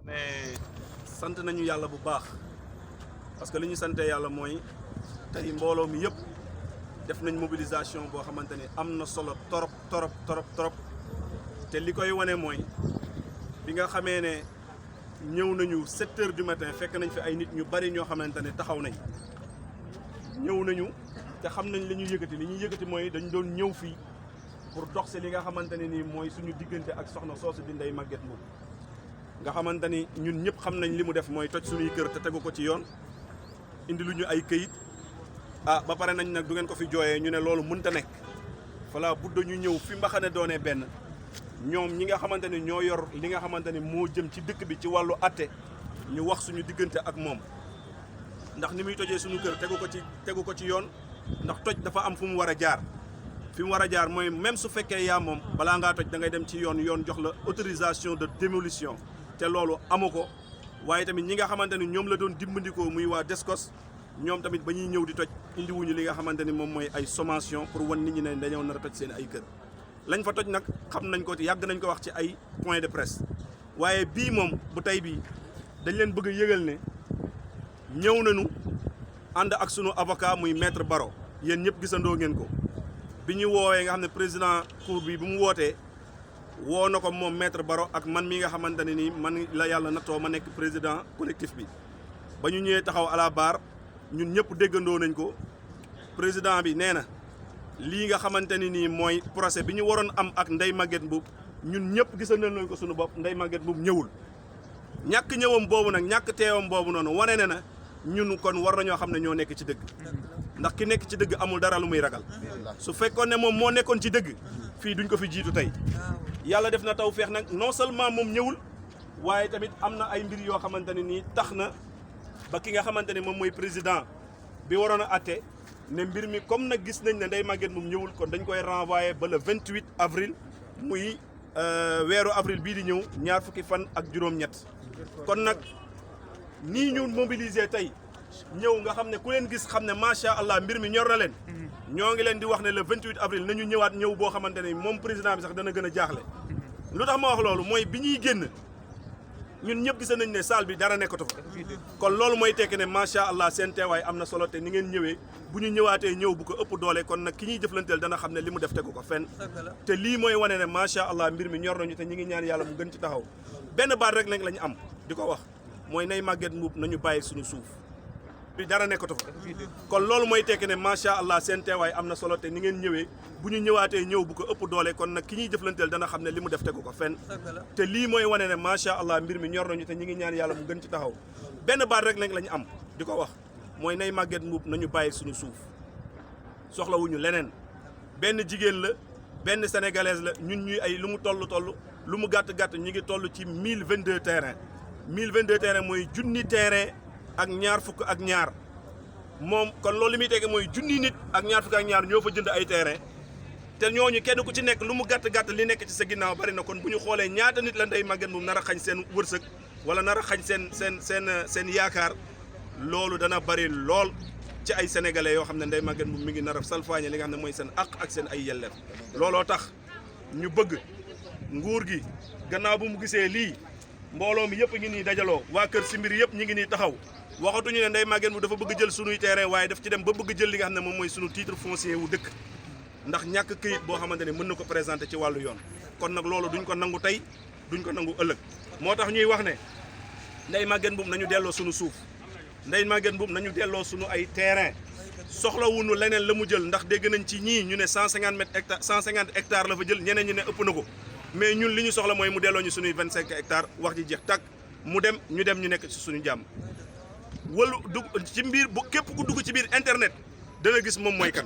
mais sant nañu yàlla bu baax parce que li ñu sante yàlla mooy tey mbooloo mi yëpp def nañ mobilisation boo xamante ni am na solo torop te li koy wane mooy bi nga xamee ne ñëw nañu 7 heures du matin fekk nañ fi ay nit ñu bari ñoo xamante ne taxaw nañ ñëw nañu te xam nañ li ñuy yëkkati mooy dañ doon ñëw fii pour dox si li nga xamante ne nii mooy suñu diggante ak soxna soosu di Ndeye Maguette Mboup nga xamante ni ñun ñëpp xam nañ li mu def mooy toj suñuy kër te tegu ko ci yoon indi lu ñu ay këyit ba pare nañ nag du ngeen ko fi jooyee ñu ne loolu mënta nekk fala budda ñu ñëw fi mbaxane doonee benn ñoom ñi nga xamante ni ñoo yor li nga xamante ni moo jëm ci dëkk bi ci wàllu atte ñu wax suñu diggante ak moom ndax ni muy tojee suñu kër tegu ko ci yoon ndax toj dafa am fu mu war a jaar fi mu war a jaar mooy même su fekkee yaa moom balaa ngaa toj da ngay dem ci yoon jox la autorisation de démolition te loolu amu ko waaye tamit ñi nga xamante ni ñoom la doon dimbandikoo muy waa Descos ñoom tamit ba ñuy ñëw di toj indiwuñu li nga xamante ni moom mooy ay sommation pour wan nit ñi ne dañoo nar a toj seen ay kër lañ fa toj nag xam nañ ko yàgg nañ ko wax ci ay point de presse waaye bii moom bu tey bii dañ leen bëgg a yëgal ne ñëw nañu ànd ak sunu avocat muy maître Baro yéen ñëpp gisandoo ngeen ko bi ñu woowee nga xam ne président cour bi bu mu wootee woo na ko moom maître Baro ak man mi nga xamante ne nii man la yàlla nattoo ma nekk président collectif bi ba ñu ñëwee taxaw à la barre ñun ñëpp déggandoo nañ ko président bi nee na lii nga xamante ni nii mooy procès bi ñu waroon am ak Ndeye Maguette Mboup ñun ñëpp gisandoo nañ ko suñu bopp Ndeye Maguette Mboup ñëwul ñàkk ñëwam boobu nag ñàkk teewam boobu noonu wane ne na ñun kon war nañoo xam ne ñoo nekk ci dëgg ndax ki nekk ci dëgg amul dara lu muy ragal su fekkoon ne moom moo nekkoon ci dëgg fii duñ ko fi jiitu tey yàlla def na taw feex nag non seulement moom ñëwul waaye tamit am na ay mbir yoo xamante ne nii tax na ba ki nga xamante ne moom mooy président bi waroon a atte ne mbir mi comme nag gis nañ ne Ndeye Maguette moom ñëwul kon dañ koy renvoyer ba le 28 avril muy weeru avril bii di ñëw ñaar fukki fan ak juróom-ñett kon nag nii ñu mobiliser tey ñëw nga xam ne ku leen gis xam ne macha allah mbir mi ñor na leen ñoo ngi leen di wax ne le 28 avril nañu ñëwaat ñëw boo xamante ne moom président bi sax dana gën a jaaxle lu tax ma wax loolu mooy bi ñuy génn ñun ñëpp gis nañ ne salle bi dara nekkatu fa kon loolu mooy tekki ne macha allah seen teewaay am na solo te ni ngeen ñëwee bu ñu ñëwaatee ñëw bu ko ëpp doole kon nag ki ñuy jëflanteel dana xam ne li mu def tegu ko fenn te lii mooy wane ne macha allah mbir mi ñor nañu te ñi ngi ñaan yàlla mu gën ci taxaw benn baat rek nag la ñu am di ko wax mooy Ndeye Maguette Mboup nañu bàyyi suñu suuf bi dara nekkatu fa kon loolu mooy tekki ne macha allah seen teewaay am na solo te ni ngeen ñëwee bu ñu ñëwaatee ñëw bu ko ëpp doole kon nag ki ñuy jëflanteel dana xam ne li mu def tegu ko fenn te lii mooy wane ne macha allah mbir mi ñor nañu te ñi ngi ñaan yàlla mu gën ci taxaw benn baat rek nag la ñu am di ko wax mooy Ndeye Maguette Mboup nañu bàyyi suñu suuf soxlawuñu leneen benn jigéen la benn sénégalaise la ñun ñuy ay lu mu toll lu mu gàtt ñu ngi toll ci 1022 terrain 1022 terrain mooy junni terrain ak ñaar fukk ak ñaar moom kon loolu li muy tege mooy junni nit ak ñaar fukk ak ñaar ñoo fa jënd ay terrain te ñooñu kenn ku ci nekk lu mu gàtt li nekk ci sa ginnaaw bari na kon bu ñu xoolee ñaata nit la Ndeye Maguette Mboup nar a xañ seen wërsëg wala nar a xañ seen yaakaar loolu dana bari lool ci ay sénégalais yoo xam ne Ndeye Maguette Mboup mi ngi nar a salfaañe li nga xam ne mooy seen àq ak seen ay yelleef looloo tax ñu bëgg nguur gi gannaaw bu mu gisee lii mbooloo mi yëpp ngi nii dajaloo waa kër si mbir yëpp ñi ngi nii taxaw waxatuñu ne Ndeye Maguette Mboup dafa bëgg jël sunuy terrain waaye daf ci dem ba bëgg jël li nga xam ne moom mooy sunu titre foncier wu dëkk ndax ñàkk këyit boo xamante ne mën na ko présenter ci wàllu yoon kon nag loolu duñ ko nangu tey duñ ko nangu ëllëg moo tax ñuy wax ne Ndeye Maguette Mboup nañu delloo sunu suuf Ndeye Maguette Mboup nañu delloo sunu ay terrain soxlawuñu leneen la mu jël ndax dégg nañ ci ñii ñu ne 150 hectares la fa jël ñeneen ñi ne ëpp na ko mais ñun li ñu soxla mooy mu delloo ñu sunuy 25 hectares wax ji jeex tàkk mu dem ñu nekk ci suñu jàmm wala dugg ci mbir bu képp ku dugg ci biir internet dana gis moom mooy kan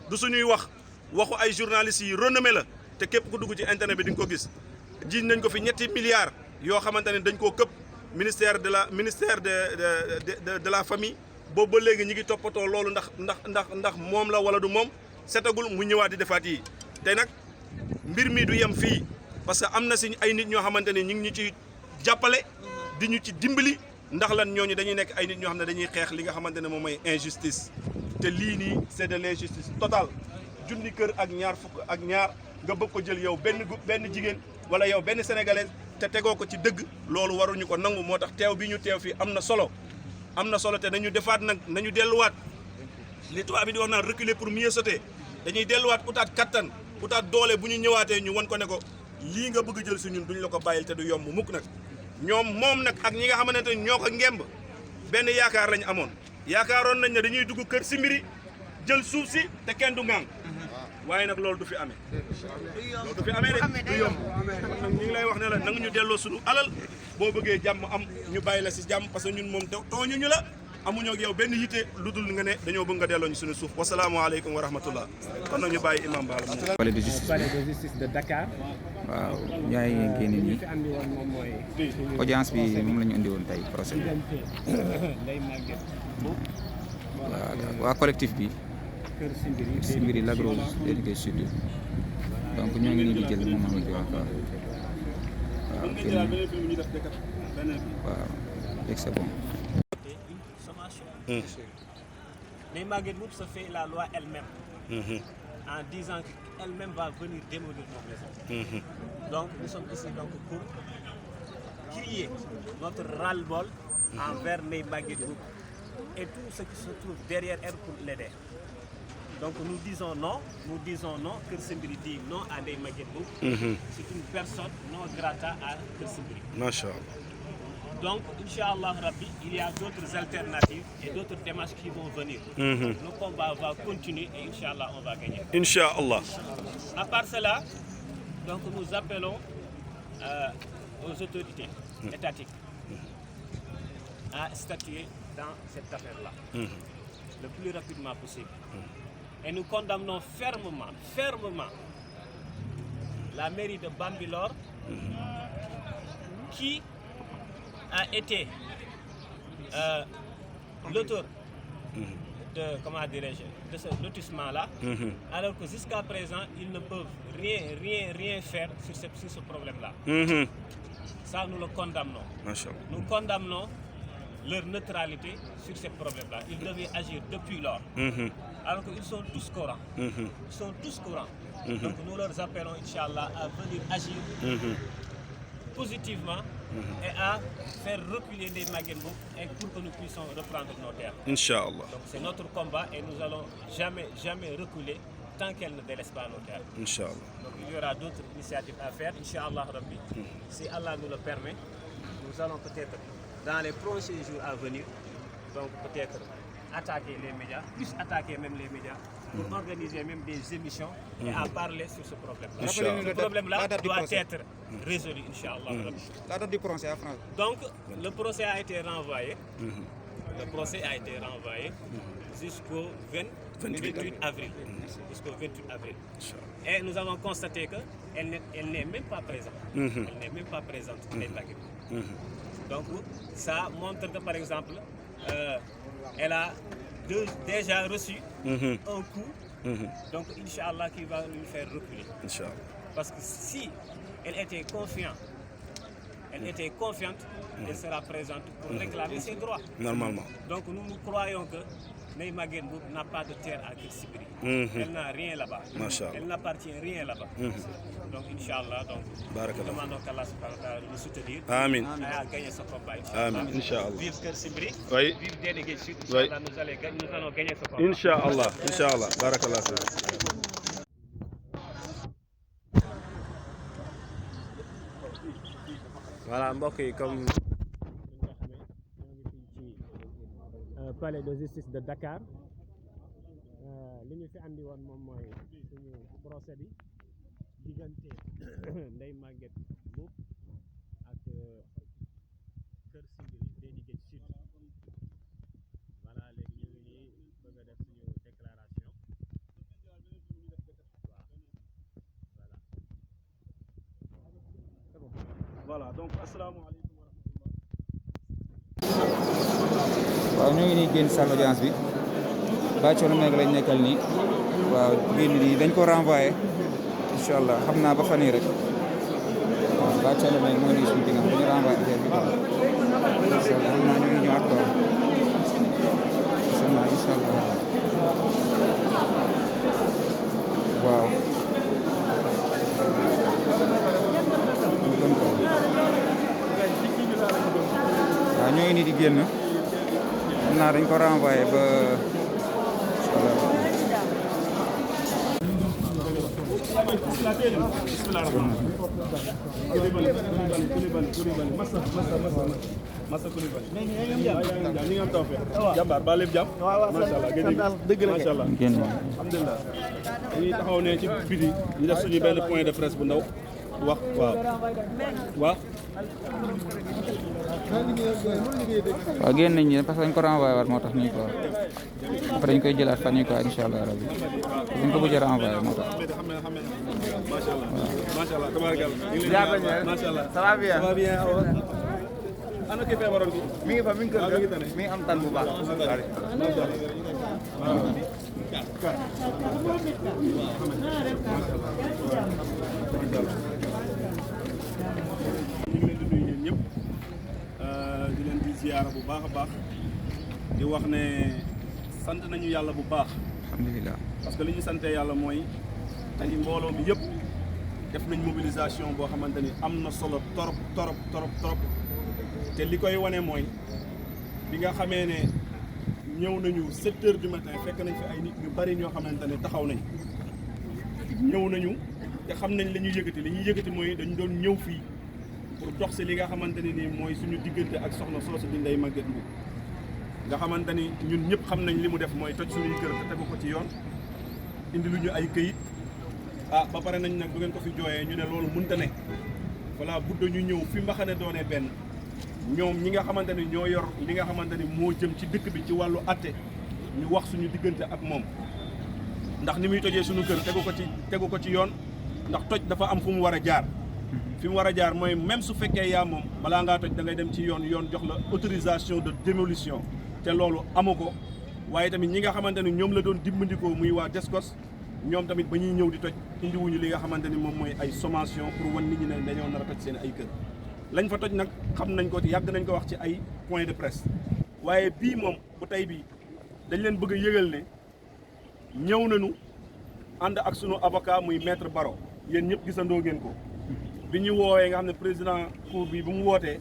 du suñuy waxu ay journalistes yi renommé la te képp ku dugg ci internet bi di nga ko gis jiiñ nañ ko fi 3 milliards yoo xamante ne dañ koo këpp ministère de la famille boobu ba léegi ñi ngi toppatoo loolu ndax moom la wala du moom setagul mu ñëwaat di defaat yi te nag mbir mi du yem fii parce que am na si ay nit ñoo xamante ne ñu ngi ñu ci jàppale di ñu ci dimbali ndax lan ñooñu dañuy nekk ay nit ñoo xam ne dañuy xeex li nga xamante ne moom mooy injustice te lii nii c'est de l'injustice totale junni kër ak ñaar fukk ak ñaar nga bëgg ko jël yow benn jigéen wala yow benn sénégalaise te tegoo ko ci dëgg loolu waruñu ko nangu moo tax teew bi ñu teew fii am na solo te nañu defaat nag nañu delluwaat li tubaab bi di wax naan reculer pour mieux sauter dañuy delluwaat utaat kattan utaat doole bu ñu ñëwaatee ñu won ko ne ko lii nga bëgg jël si ñun duñ la ko bàyyil te du yomb mukk nag moom nag ak ñi nga xamante ne ñoo ko ngemb benn yaakaar lañ amoon yaakaaroon nañ ne dañuy dugg kër Simbiri jël suuf si te kenn du ŋàng waaye nag loolu du fi amee loolu du fi amee de du yomb kon nag ñu ngi lay wax ne la nanga ñu delloo suñu alal boo bëggee jàmm am ñu bàyyi la si jàmm parce que ñun moom tooñuñu la amuñoo ak yow benn yitte lu dul nga ne dañoo bëgg nga delloo ñu suñu suuf wasalaamaaleykum wa rahmatullah kon nag ñu bàyyi imam Ba la palais de justice de Dakar. waaw yaay génn nii audience bi moom la ñu indi woon tey procès bi waa collectif bi Simbiri Lac Rose délégué sud donc ñoo ngi nii di jël moom di wax waaw léegi c'est bon. Mais Maguette Mboup se fait la loi elle-même en disant qu'elle-même va venir démolir nos maisons. Donc nous sommes ici donc pour crier notre ras-le-bol envers Ndeye Maguette Mboup et tout ce qui se trouve derrière elle pour l'aider. Donc nous disons non Kër Simbiri dit non à Ndeye Maguette Mboup. C'est une personne non grata à Kër Simbiri. Machallah. Donc, Inch'Allah Rabbi, il y a d'autres alternatives et d'autres démarches qui vont venir. Le combat va continuer et Inch'Allah, on va gagner. Inch'Allah. À part cela, donc nous appelons aux autorités étatiques à statuer dans cette affaire-là le plus rapidement possible. Et nous condamnons fermement la mairie de Bambilor qui a été l'auteur de, comment dirais-je, de ce lotissement-là, alors que jusqu'à présent, ils ne peuvent rien faire sur ce problème-là. Ça, nous le condamnons. Nous condamnons leur neutralité sur ce problème-là. Ils devaient agir depuis lors. Alors qu'ils sont tous courants. Ils sont tous courants. Donc nous leur appelons, Inch'Allah, à venir agir positivement et à faire reculer les Maguette Mboup et pour que nous puissions reprendre nos terres. Inch'Allah. Donc c'est notre combat et nous allons jamais reculer tant qu'elle ne délaisse pas nos terres. Inch'Allah. Donc il y aura d'autres initiatives à faire, Inch'Allah Rabbi. Si Allah nous le permet, nous allons peut-être dans les prochains jours à venir, donc peut-être attaquer les médias, plus attaquer même les médias, pour organiser même des émissions et à parler sur ce problème-là. Ce problème-là doit être résolu, Inch'Allah. La date du procès à France. Donc, le procès a été renvoyé. Le procès a été renvoyé jusqu'au 28 avril. Jusqu'au 28 avril. Et nous avons constaté qu'elle n'est même pas présente. Elle n'est même pas présente, Ndeye Maguette Mboup. Donc, ça montre que, par exemple, elle a déjà reçu un coup, donc Inch'Allah qui va lui faire reculer. Inch'Allah. Parce que si elle était confiante, elle sera présente pour réclamer ses droits. Normalement. Donc nous croyons que Ndeye Maguette Mboup n'a pas de terre à Kër Simbiri. Elle n'a rien là-bas. Elle n'appartient rien là-bas. Donc Inch'Allah, nous demandons qu'Allah nous soutenir. Amin. Et à gagner ce combat. Amin. Inch'Allah. Vive Kër Simbiri. Oui. Vive Délégué Sud. Inch'Allah, nous allons gagner ce combat. Inch'Allah. Inch'Allah. Barakallah. Voilà mbokk yi comme palais de justice de Dakar li ñu fi andi woon moom mooy suñu procès bi diggante Ndeye Maguette Mboup ak Kër Simbiri délégué sud. Voilà léegi ñu ngi nii bëgg a def suñu déclaration. Voilà donc asalaamaaleykum wa rahmatullah. waaw ñoo ngi nii génn salle audience bi Bathiono Mbengue lañ nekkal nii waaw génn nii dañ ko renvoyé incha allah xam naa ba fan yii rek waaw Bathiono Mbengue moo nii suñu diggante dañu renvoyé affaire bi quoi incha allah xam naa ñu ngi ñëwaat quoi incha allah waaw. ngi nii di génn xam naa dañ ko renvoyé ba Massa Coulibaly ñi nga am taw feex jàmbaar ba lépp jàmm macha allah dëgg la macha allah alhamdulilah dañuy taxaw ne ci biti ñu def suñu benn point de presse bu ndaw wax waaw génn nañ ñi parce que dañ ko renvoyé waat moo tax nii quoi après dañ koy jëlaat fan yi quoi incha allah rabbi dañ ko bëgg a renvoyé moo tax macha allah tabaarkalla macha allah ça va bien ana ki feebaroon bi mi ngi fa mi ngi kër mi ngi am tan bu baax di leen di ziyaara bu baax a baax di wax ne sant nañu yàlla bu baax alhamdulilah parce que li ñu sante yàlla mooy tey mbooloo mi yëpp def nañ mobilisation boo xamante ni am na solo torop torop torop torop te li koy wane mooy bi nga xamee ne ñëw nañu 7 heures du matin fekk nañ fi ay nit ñu bari ñoo xamante ne taxaw nañ ñëw nañu te xam nañ li ñuy yëkkati mooy dañu doon ñëw fii pour dox si li nga xamante ne nii mooy suñu diggante ak soxna soosu di Ndeye Maguette Mboup nga xamante ni ñun ñëpp xam nañ li mu def mooy toj suñuy kër te tegu ko ci yoon indi lu ñu ay këyit ba pare nañ nag bu ngeen ko fi jooyee ñu ne loolu mënta ne voilà budda ñu ñëw fi mbaxane doonee benn ñoom ñi nga xamante ni ñoo yor li nga xamante ni moo jëm ci dëkk bi ci wàllu atte ñu wax suñu diggante ak moom ndax ni muy tojee suñu kër tegu ko ci yoon ndax toj dafa am fu mu war a jaar fi mu war a jaar mooy même su fekkee yaa moom balaa ngaa toj da ngay dem ci yoon jox la autorisation de démolition te loolu amu ko waaye tamit ñi nga xamante ni ñoom la doon dimbandikoo muy waa Descos ñoom tamit ba ñuy ñëw di toj indiwuñu li nga xamante ni moom mooy ay sommation pour wan nit ñi ne dañoo nar a toj seen ay kër lañ fa toj nag xam nañ ko yàgg nañ ko wax ci ay point de presse waaye bii moom bu tey bii dañ leen bëgg a yëgal ne ñëw nañu ànd ak sunu avocat muy maître Baro yéen ñëpp gisandoo ngeen ko bi ñu woowee nga xam ne président cour bi bu mu wootee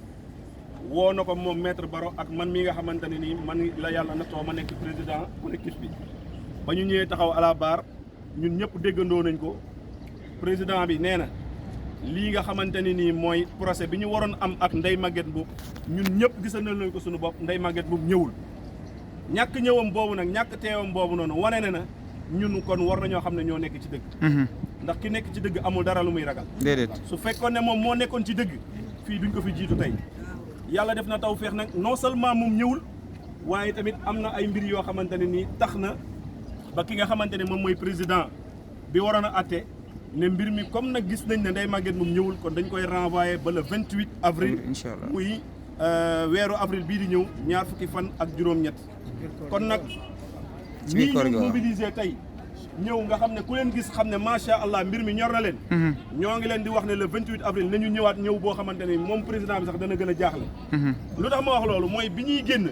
woo na ko moom maître Baro ak man mi nga xamante ne nii man la yàlla nattoo ma nekk président collectif bi ba ñu ñëwee taxaw à la barre ñun ñëpp déggandoo nañ ko président bi nee na lii nga xamante ne nii mooy procès bi ñu waroon am ak Ndeye Maguette Mboup ñun ñëpp gisandoo nañ ko suñu bopp Ndeye Maguette Mboup ñëwul ñàkk ñëwam boobu nag ñàkk teewam boobu noonu wane na ñun kon war nañoo xam ne ñoo nekk ci dëgg ndax ki nekk ci dëgg amul dara lu muy ragal déedéet su fekkoon ne moom moo nekkoon ci dëgg fii duñ ko fi jiitu tey yàlla def na taw feex nag non seulement moom ñëwul waaye tamit am na ay mbir yoo xamante ne nii tax na ba ki nga xamante ne moom mooy président bi waroon a atte ne mbir mi comme nag gis nañ ne Ndeye Maguette moom ñëwul kon dañ koy renvoyer ba le 28 avril incha allah muy weeru avril bii di ñëw ñaar fukki fan ak juróom-ñett kon nag ñii ñu mobiliser tey ñëw nga xam ne ku leen gis xam ne macha allah mbir mi ñor na leen ñoo ngi leen di wax ne le 28 avril nañu ñëwaat ñëw boo xamante ne moom président bi sax dana gën a jaaxle lu tax ma wax loolu mooy bi ñuy génn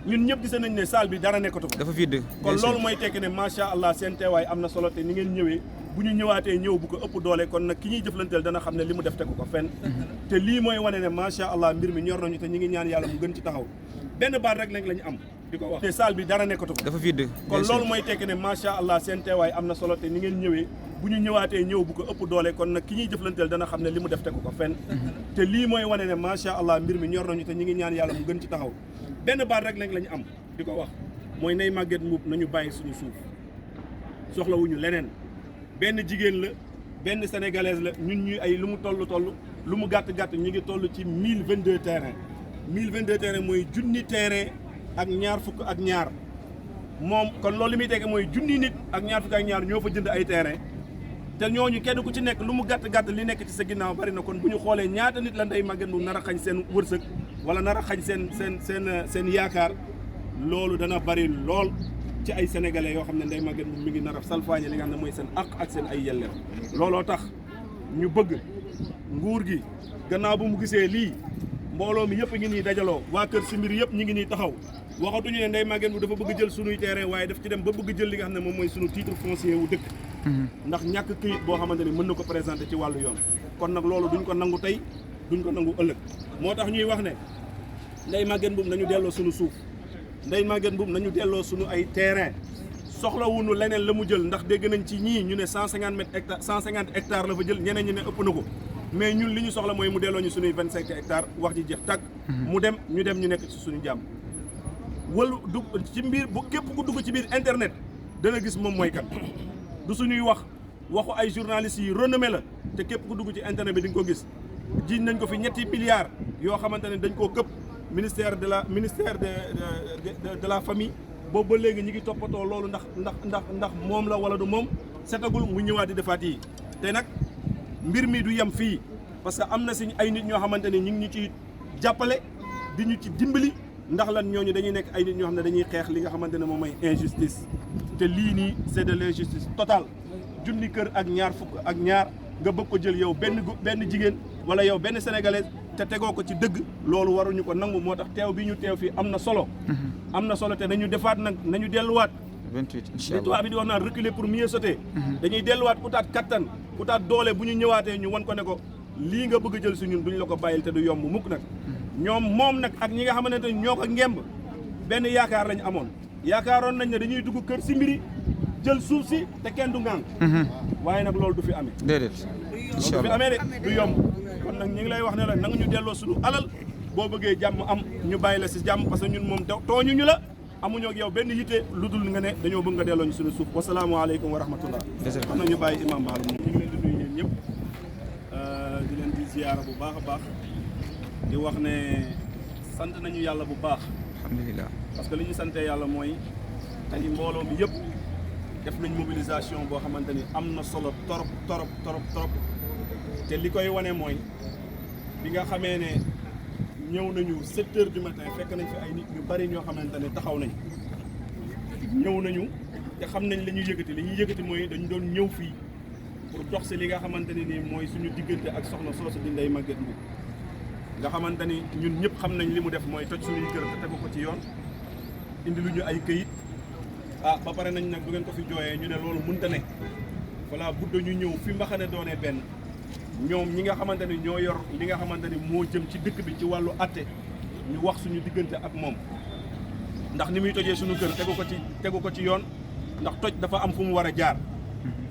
ñun ñëpp gis nañ ne salle bi dara nekkatu fa dafa vide kon loolu mooy tekki ne macha allah seen teewaay am na solo te ni ngeen ñëwee bu ñu ñëwaatee ñëw bu ko ëpp doole kon nag ki ñuy jëflanteel dana xam ne li mu def tegu ko fenn te lii mooy wane ne macha allah mbir mi ñor nañu te ñi ngi ñaan yàlla mu gën ci taxaw benn baat rek lañu am di ko wax te salle bi dara nekkatu fa dafa vide kon loolu mooy tekki ne macha allah seen teewaay am na solo te ni ngeen ñëwee bu ñu ñëwaatee ñëw bu ko ëpp doole kon nag ki ñuy jëflanteel dana xam ne li mu def tegu ko fenn te lii mooy wane ne macha allah mbir mi ñor nañu te ñi ngi ñaan yàlla mu gën ci taxaw benn baat rek lañu am di ko wax mooy Ndeye Maguette Mboup nañu bàyyi suñu suuf soxlawuñu leneen benn jigéen la benn sénégalaise la ñun ñuy ay lu mu toll lu mu gàtt ñu ngi toll ci 1022 terrain 1022 terrain mooy junni terrain ak ñaar fukk ak ñaar moom kon loolu li muy tekki mooy junni nit ak ñaar fukk ak ñaar ñoo fa jënd ay terrain te ñooñu kenn ku ci nekk lu mu gàtt li nekk ci sa ginnaaw bari na kon bu ñu xoolee ñaata nit la Ndeye Maguette Mboup nar a xañ seen wërsëg wala nar a xañ seen yaakaar loolu dana bari lool ci ay sénégalais yoo xam ne Ndeye Maguette Mboup mi ngi nar a salfaañe li nga xam ne mooy seen àq ak seen ay yelleef looloo tax ñu bëgg nguur gi gannaaw bu mu gisee lii mbooloo mi yëpp a ngi nii dajaloo waa kër si mbir yëpp ñi ngi nii taxaw waxatuñu ne Ndeye Maguette Mboup dafa bëgg jël sunuy terrain waaye daf ci dem ba bëgg jël li nga xam ne moom mooy sunu titre foncier wu dëkk ndax ñàkk këyit boo xamante ni mën na ko présenter ci wàllu yoon kon nag loolu duñ ko nangu tey duñ ko nangu ëllëg moo tax ñuy wax ne Ndeye Maguette Mboup nañu delloo suñu suuf Ndeye Maguette Mboup nañu delloo suñu ay terrain soxlawuñu leneen la mu jël ndax dégg nañ ci ñii ñu ne 150 hectares la fa jël ñeneen ñu ne ëpp na ko mais ñun li ñu soxla mooy mu delloo ñu suñuy 25 hectares wax ji jeex tàkk mu dem ñu nekk ci suñu jàmm wala du ci mbir bu képp ku dugg ci biir internet dana gis moom mooy kan du suñuy waxu ay journalistes yi renommé la te képp ku dugg ci internet bi di nga ko gis jiiñ nañ ko fi 3 milliards yoo xamante ne dañ koo këpp ministère de la famille boobu ba léegi ñi ngi toppatoo loolu ndax moom la wala du moom setagul mu ñëwaat di defaat yi te nag mbir mi du yem fii parce que am na si ay nit ñoo xamante ne ñu ngi ñu ci jàppale di ñu ci dimbali ndax lan ñooñu dañuy nekk ay nit ñoo xam ne dañuy xeex li nga xamante ne moom mooy injustice te lii nii c'est de l'injustice totale junni kër ak ñaar fukk ak ñaar nga bëgg ko jël yow benn jigéen wala yow benn sénégalaise te tegoo ko ci dëgg loolu waruñu ko nangu moo tax teew bi ñu teew fii am na solo te nañu defaat nag nañu delluwaat 28 incha tubaab bi di wax naan reculer pour mieux sauter dañuy delluwaat utaat kattan utaat doole bu ñu ñëwaatee ñu wan ko ne ko lii nga bëgg a jël si ñun duñ la ko bàyyil te du yomb mukk nag moom nag ak ñi nga xamante ne ñoo ko ngemb benn yaakaar lañ amoon yaakaaroon nañ ne dañuy dugg kër si mbiri jël suuf si te kenn du ŋàng waaye nag loolu du fi amee déedéet du fi amee de du yomb kon nag ñu ngi lay wax ne la nanga ñu delloo suñu alal boo bëggee jàmm am ñu bàyyi la si jàmm parce que ñun moom tooñuñu la amuñoo ak yow benn yitte lu dul nga ne dañoo bëgg nga delloo ñu suñu suuf wasalaamaaleykum wa rahmatullah xam na ñu bàyyi imam Baal moom ñu ngi leen di nuyu ñeen ñëpp di leen di ziyaara bu baax a baax di wax ne sant nañu yàlla bu baax alhamdulilah parce que li ñu sante yàlla mooy tey mbooloo mi yëpp def nañ mobilisation boo xamante ni am na solo torop te li koy wane mooy bi nga xamee ne ñëw nañu 7 heures du matin fekk nañ fi ay nit ñu bari ñoo xamante ne taxaw nañ ñëw nañu te xam nañ li ñuy yëkkati mooy dañu doon ñëw fii pour dox si li nga xamante ne nii mooy suñu diggante ak soxna soosu di Ndeye Maguette Mboup nga xamante ni ñun ñëpp xam nañ li mu def mooy toj suñuy kër te tegu ko ci yoon indi lu ñu ay këyit ba pare nañ nag bu ngeen ko fi jooyee ñu ne loolu mënta ne voilà budda ñu ñëw fi mbaxane doonee benn ñoom ñi nga xamante ni ñoo yor li nga xamante ni moo jëm ci dëkk bi ci wàllu atte ñu wax suñu diggante ak moom ndax ni muy tojee suñu kër tegu ko ci yoon ndax toj dafa am fu mu war a jaar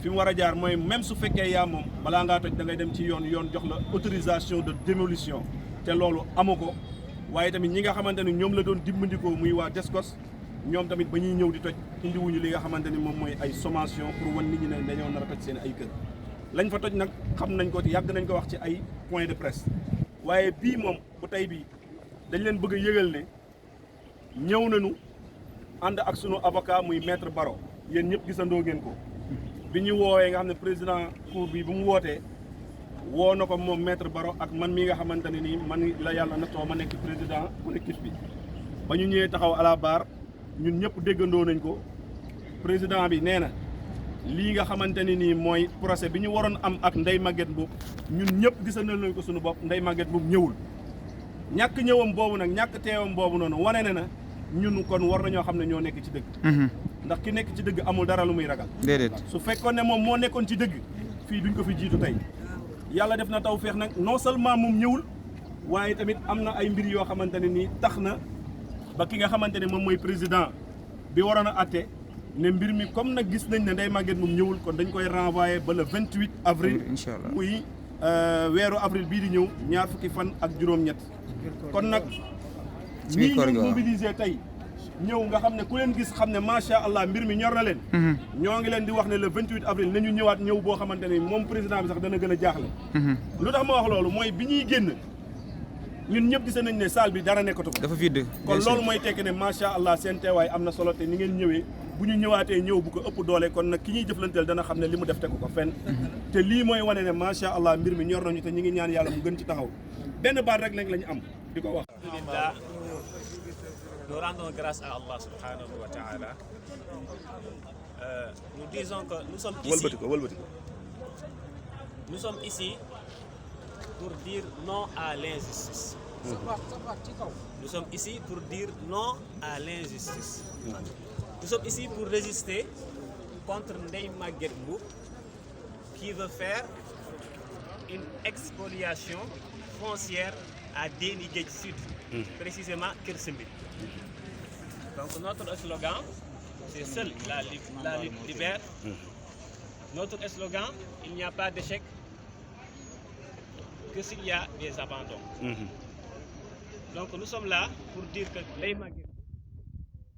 fi mu war a jaar mooy même su fekkee yaa moom balaa ngaa toj da ngay dem ci yoon jox la autorisation de démolition te loolu amu ko waaye tamit ñi nga xamante ni ñoom la doon dimbandikoo muy waa Descos ñoom tamit ba ñuy ñëw di toj indiwuñu li nga xamante ni moom mooy ay sommation pour wan nit ñi ne dañoo nar a toj seen ay kër lañ fa toj nag xam nañ ko yàgg nañ ko wax ci ay point de presse waaye bii moom bu tey bii dañ leen bëgg a yëgal ne ñëw nañu ànd ak sunu avocat muy maître Baro yéen ñëpp gisandoo ngeen ko bi ñu woowee nga xam ne président cour bi bu mu wootee woo na ko moom maître Baro ak man mi nga xamante ne nii man la yàlla nattoo ma nekk président collectif bi ba ñu ñëwee taxaw à la barre ñun ñëpp déggandoo nañ ko président bi nee na lii nga xamante ne nii mooy procès bi ñu waroon am ak Ndeye Maguette Mboup ñun ñëpp gisandoo nañ ko suñu bopp Ndeye Maguette Mboup ñëwul ñàkk ñëwam boobu nag ñàkk teewam boobu noonu wane na ñun kon war nañoo xam ne ñoo nekk ci dëgg ndax ki nekk ci dëgg amul dara lu muy ragal déedéet su fekkoon ne moom moo nekkoon ci dëgg fii duñ ko fi jiitu tey yàlla def na taw feex nag non seulement moom ñëwul waaye tamit am na ay mbir yoo xamante ne nii tax na ba ki nga xamante ne moom mooy président bi waroon a atte ne mbir mi comme nag gis nañ ne Ndeye Maguette moom ñëwul kon dañ koy renvoyer ba le 28 avril incha allah muy weeru avril bii di ñëw ñaar fukki fan ak juróom-ñett kon nag ñii ñu mobiliser tey ñëw nga xam ne ku leen gis xam ne macha allah mbir mi ñor na leen ñoo ngi leen di wax ne le 28 avril nañu ñëwaat ñëw boo xamante ne moom président bi sax dana gën a jaaxle lu tax ma wax loolu mooy bi ñuy génn ñun ñëpp gis nañ ne salle bi dara nekkatu ko dafa vide kon loolu mooy tekki ne macha allah seen teewaay am na solo te ni ngeen ñëwee bu ñu ñëwaatee ñëw bu ko ëpp doole kon nag ki ñuy jëflanteel dana xam ne li mu def tegu ko fenn te lii mooy wane ne macha allah mbir mi ñor nañu te ñi ngi ñaan yàlla mu gën ci taxaw benn baat rek lañ am di ko wax. Alhamdulillah, nous rendons grâce à Allah subhanahu wa ta'ala. Nous disons que nous sommes ici. Nous sommes ici pour dire non à l'injustice. Nous sommes ici pour dire non à l'injustice. Nous sommes ici pour résister contre Ndeye Maguette Mboup qui veut faire une expoliation foncière à Déni Guedj Sud, précisément Kër Simbiri. Donc notre slogan, c'est seul la lutte libère. Notre slogan, il n'y a pas d'échec que s'il y a des abandons. Donc nous sommes là pour dire que les Maguette,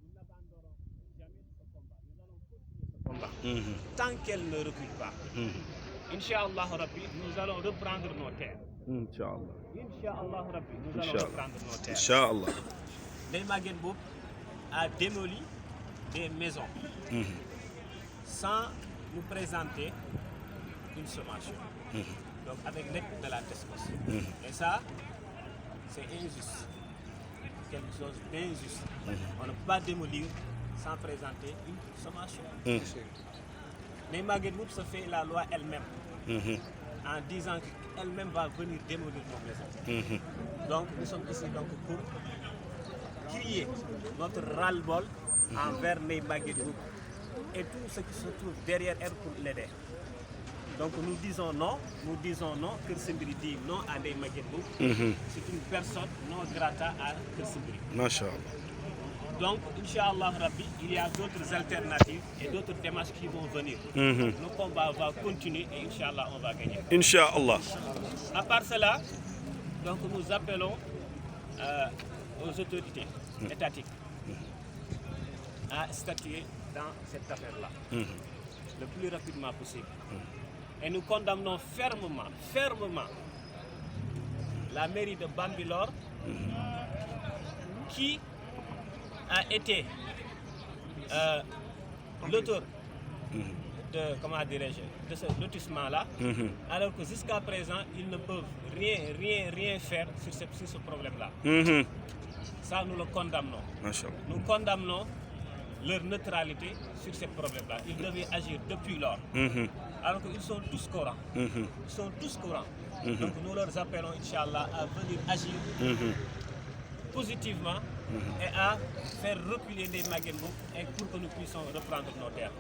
nous n'abandonnerons jamais ce combat. Nous allons continuer ce combat tant qu'elle ne recule pas. Inch'Allah Rabbi, nous allons reprendre nos terres. Inch'Allah Rabbi, nous allons reprendre nos terres. Inch'Allah. Les Maguette Mboup a démoli des maisons sans nous présenter une sommation. Donc avec l'aide de la TESCOS. Et ça, c'est injuste. Quelque chose d'injuste. On ne peut pas démolir sans présenter une sommation. Mais Maguette Mboup se fait la loi elle-même en disant qu'elle-même va venir démolir nos maisons. Donc nous sommes ici donc pour crier notre ras-le-bol envers les Maguette Mboup et tout ce qui se trouve derrière elle pour l'aider. Donc nous disons non Kër Simbiri dit non à Ndeye Maguette Mboup. C'est une personne non grata à Kër Simbiri. Masha'Allah. Donc, Inch'Allah Rabbi, il y a d'autres alternatives et d'autres démarches qui vont venir. Le combat va continuer et Inch'Allah, on va gagner. Inch'Allah. À part cela, donc nous appelons aux autorités étatiques à statuer dans cette affaire-là le plus rapidement possible. Et nous condamnons fermement la mairie de Bambilor qui a été l'auteur de ce lotissement-là, alors que jusqu'à présent, ils ne peuvent rien faire sur ce problème-là. Ça, nous le condamnons. Nous condamnons leur neutralité sur ces problèmes-là. Ils devaient agir depuis lors. Alors qu'ils sont tous courants. Ils sont tous courants. Donc nous leur appelons, Inch'Allah, à venir agir positivement et à faire reculer les Maguette Mboup et pour que nous puissions reprendre nos terres.